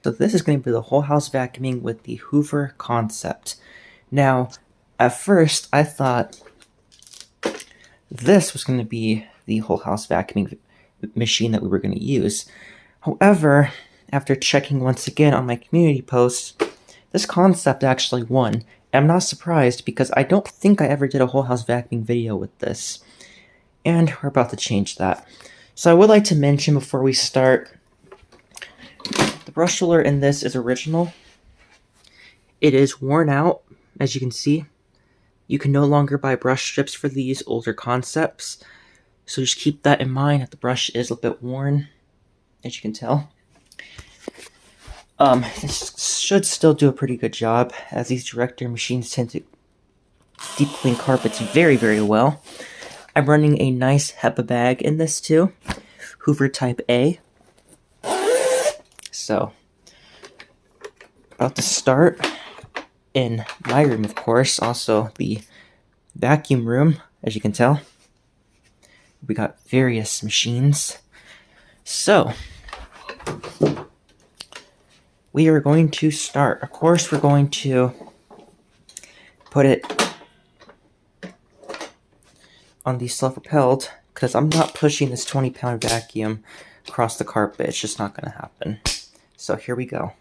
So this is going to be the whole house vacuuming with the Hoover concept. Now, at first, I thought this was going to be the whole house vacuuming machine that we were going to use. However, after checking once again on my community posts, this concept actually won. And I'm not surprised because I don't think I ever did a whole house vacuuming video with this. And we're about to change that. So I would like to mention before we start, the brush roller in this is original. It is worn out, as you can see. You can no longer buy brush strips for these older concepts. So just keep that in mind that the brush is a bit worn, as you can tell. This should still do a pretty good job, as these director machines tend to deep clean carpets very, very well. I'm running a nice HEPA bag in this too, Hoover Type A. So, about to start in my room, of course, also the vacuum room, as you can tell. We got various machines. So, we are going to start. Of course, we're going to put it on the self-propelled, because I'm not pushing this 20-pound vacuum across the carpet. It's just not going to happen. So here we go.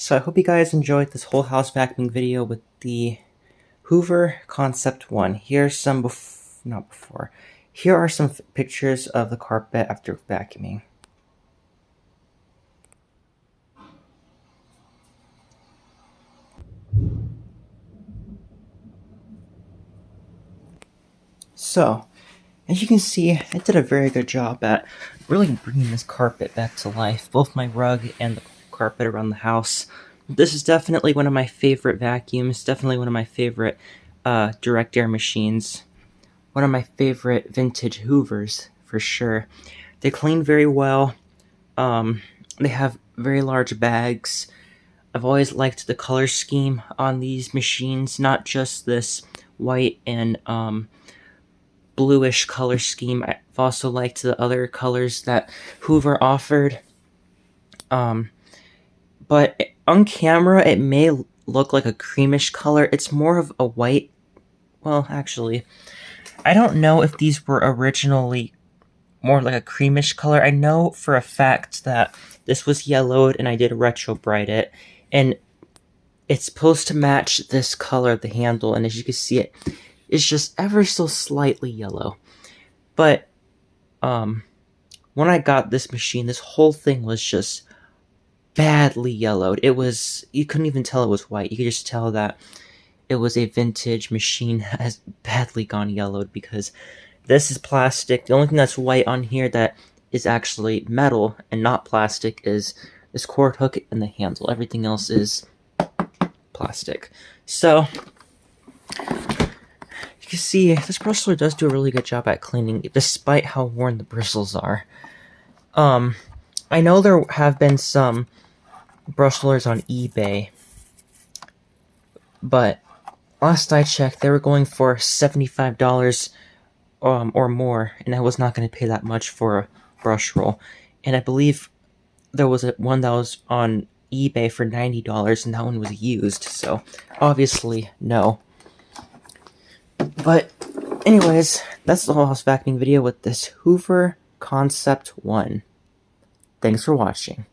So I hope you guys enjoyed this whole house vacuuming video with the Hoover Concept 1. Here's some Here are some pictures of the carpet after vacuuming. So, as you can see, I did a very good job at really bringing this carpet back to life, both my rug and the carpet around the house. This is definitely one of my favorite vacuums, definitely one of my favorite direct air machines, one of my favorite vintage Hoovers, for sure. They clean very well, they have very large bags. I've always liked the color scheme on these machines, not just this white and bluish color scheme. I've also liked the other colors that Hoover offered. But on camera, it may look like a creamish color. It's more of a white. Well, actually, I don't know if these were originally more like a creamish color. I know for a fact that this was yellowed and I did retro bright it. And it's supposed to match this color of the handle. And as you can see, it's just ever so slightly yellow. But when I got this machine, this whole thing was just badly yellowed. You couldn't even tell it was white. You could just tell that it was a vintage machine that has badly gone yellowed, because this is plastic. The only thing that's white on here that is actually metal and not plastic is this cord hook and the handle. Everything else is plastic. So you can see this brush roller does do a really good job at cleaning, despite how worn the bristles are. I know there have been some brush rollers on eBay, but last I checked, they were going for $75 or more, and I was not going to pay that much for a brush roll. And I believe there was one that was on eBay for $90, and that one was used, so obviously no. But anyways, that's the whole house vacuuming video with this Hoover Concept 1. Thanks for watching.